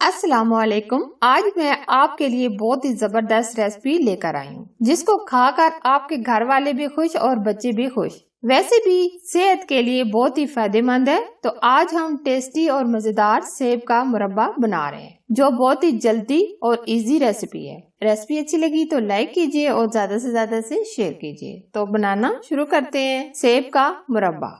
अस्सलामुअलैकुम। आज मैं आपके लिए बहुत ही जबरदस्त रेसिपी लेकर आई हूँ, जिसको खाकर आपके घर वाले भी खुश और बच्चे भी खुश। वैसे भी सेहत के लिए बहुत ही फायदेमंद है। तो आज हम टेस्टी और मजेदार सेब का मुरब्बा बना रहे हैं, जो बहुत ही जल्दी और इजी रेसिपी है। रेसिपी अच्छी लगी तो लाइक कीजिए और ज्यादा से ज्यादा से शेयर कीजिए। तो बनाना शुरू करते हैं। सेब का मुरब्बा।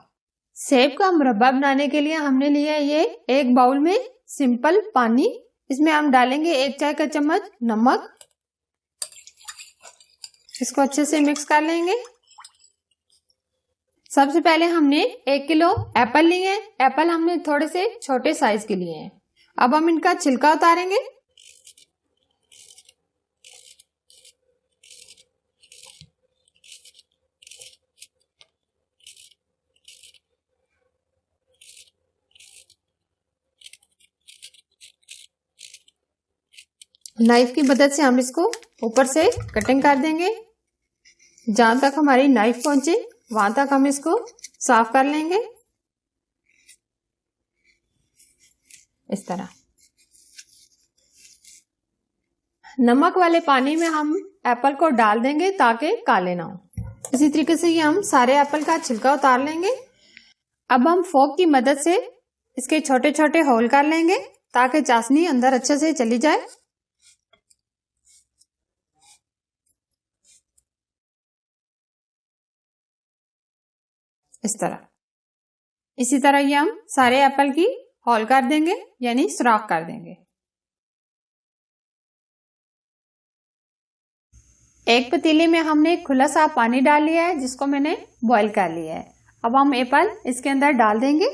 सेब का मुरब्बा बनाने के लिए हमने लिया है ये एक बाउल में सिंपल पानी। इसमें हम डालेंगे 1 चाय का चम्मच नमक। इसको अच्छे से मिक्स कर लेंगे। सबसे पहले हमने 1 किलो एप्पल लिए हैं। एप्पल हमने थोड़े से छोटे साइज के लिए हैं। अब हम इनका छिलका उतारेंगे। नाइफ की मदद से हम इसको ऊपर से कटिंग कर देंगे। जहां तक हमारी नाइफ पहुंचे वहां तक हम इसको साफ कर लेंगे। इस तरह नमक वाले पानी में हम एप्पल को डाल देंगे ताकि काले ना हो। इसी तरीके से ये हम सारे एप्पल का छिलका उतार लेंगे। अब हम फोक की मदद से इसके छोटे छोटे होल कर लेंगे ताकि चाशनी अंदर अच्छे से चली जाए। इस तरह इसी तरह ये हम सारे एप्पल की होल कर देंगे, यानी सुराख कर देंगे। एक पतीले में हमने खुला सा पानी डाल लिया है, जिसको मैंने बॉईल कर लिया है। अब हम एप्पल इसके अंदर डाल देंगे।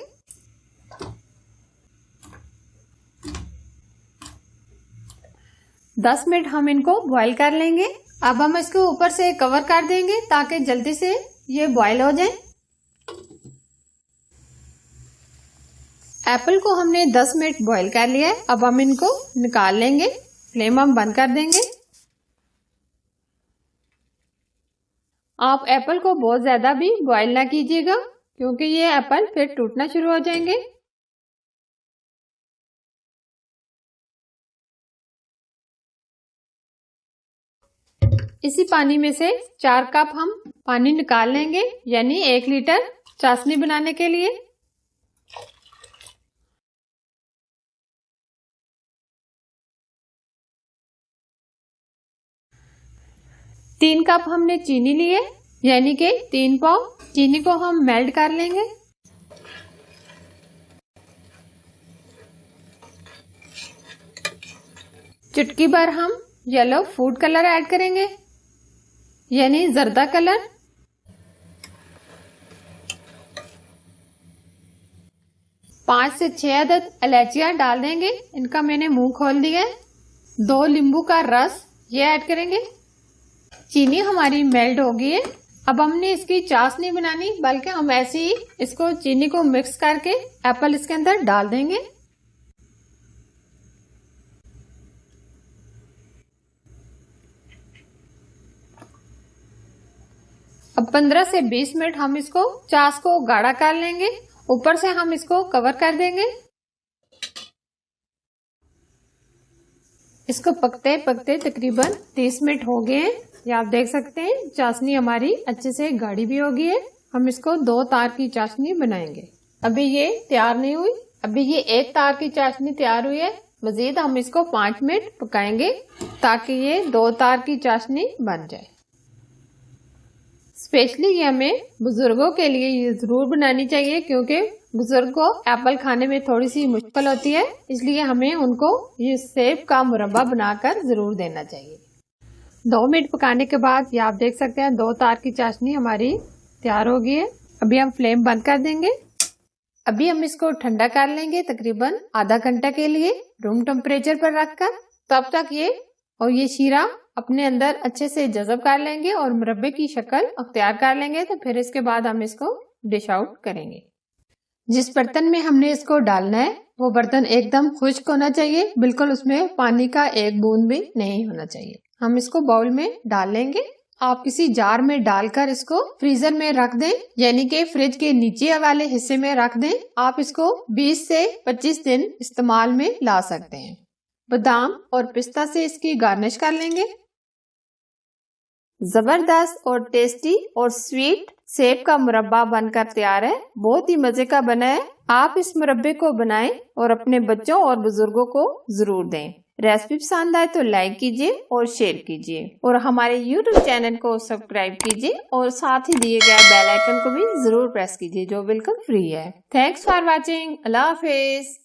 दस मिनट हम इनको बॉईल कर लेंगे। अब हम इसको ऊपर से कवर कर देंगे ताकि जल्दी से ये बॉईल हो जाए। एप्पल को हमने 10 मिनट बॉईल कर लिया है। अब हम इनको निकाल लेंगे। फ्लेम हम बंद कर देंगे। आप एप्पल को बहुत ज्यादा भी बॉईल ना कीजिएगा, क्योंकि ये एप्पल फिर टूटना शुरू हो जाएंगे। इसी पानी में से 4 कप हम पानी निकाल लेंगे, यानी 1 लीटर चाशनी बनाने के लिए। तीन कप हमने चीनी ली है, यानी कि 3 पाव। चीनी को हम मेल्ट कर लेंगे। चुटकी भर हम येलो फूड कलर ऐड करेंगे, यानी जर्दा कलर। पांच से 6 अदद इलायचियां डाल देंगे। इनका मैंने मुंह खोल दिया है। 2 नींबू का रस ये ऐड करेंगे। चीनी हमारी मेल्ट हो गई है। अब हमने इसकी चाश नहीं बनानी, बल्कि हम ऐसे ही इसको चीनी को मिक्स करके एप्पल इसके अंदर डाल देंगे। अब 15 से 20 मिनट हम इसको चाश को गाढ़ा कर लेंगे। ऊपर से हम इसको कवर कर देंगे। इसको पकते पकते तकरीबन 30 मिनट हो गए हैं। ये आप देख सकते हैं चाशनी हमारी अच्छे से गाढ़ी भी हो गई है। हम इसको 2 तार की चाशनी बनाएंगे। अभी ये तैयार नहीं हुई। अभी ये 1 तार की चाशनी तैयार हुई है। मजीद हम इसको 5 मिनट पकाएंगे ताकि ये 2 तार की चाशनी बन जाए। स्पेशली ये हमें बुजुर्गों के लिए ये जरूर बनानी चाहिए, क्योंकि बुजुर्ग को एप्पल खाने में थोड़ी सी मुश्किल होती है। इसलिए हमें उनको ये सेब का मुरब्बा बनाकर जरूर देना चाहिए। 2 मिनट पकाने के बाद ये आप देख सकते हैं 2 तार की चाशनी हमारी तैयार हो गई है। अभी हम फ्लेम बंद कर देंगे। अभी हम इसको ठंडा कर लेंगे, तकरीबन आधा घंटा के लिए रूम टेम्परेचर पर रखकर। तब तक ये शीरा अपने अंदर अच्छे से जज़ब कर लेंगे और मुरब्बे की शक्ल अख्तियार कर लेंगे। तो फिर इसके बाद हम इसको डिश आउट करेंगे। जिस बर्तन में हमने इसको डालना है वो बर्तन एकदम खुश्क होना चाहिए, बिल्कुल उसमें पानी का एक बूंद भी नहीं होना चाहिए। हम इसको बाउल में डाल लेंगे। आप किसी जार में डालकर इसको फ्रीजर में रख दें, यानी कि फ्रिज के नीचे वाले हिस्से में रख दें। आप इसको 20 से 25 दिन इस्तेमाल में ला सकते हैं। बादाम और पिस्ता से इसकी गार्निश कर लेंगे। जबरदस्त और टेस्टी और स्वीट सेब का मुरब्बा बनकर तैयार है। बहुत ही मजे का बना है। आप इस मुरब्बे को बनाएं और अपने बच्चों और बुजुर्गों को जरूर दें। रेसिपी पसंद आए तो लाइक कीजिए और शेयर कीजिए और हमारे YouTube चैनल को सब्सक्राइब कीजिए और साथ ही दिए गए बेल आइकन को भी जरूर प्रेस कीजिए जो बिल्कुल फ्री है। Thanks for watching. Allah Hafiz.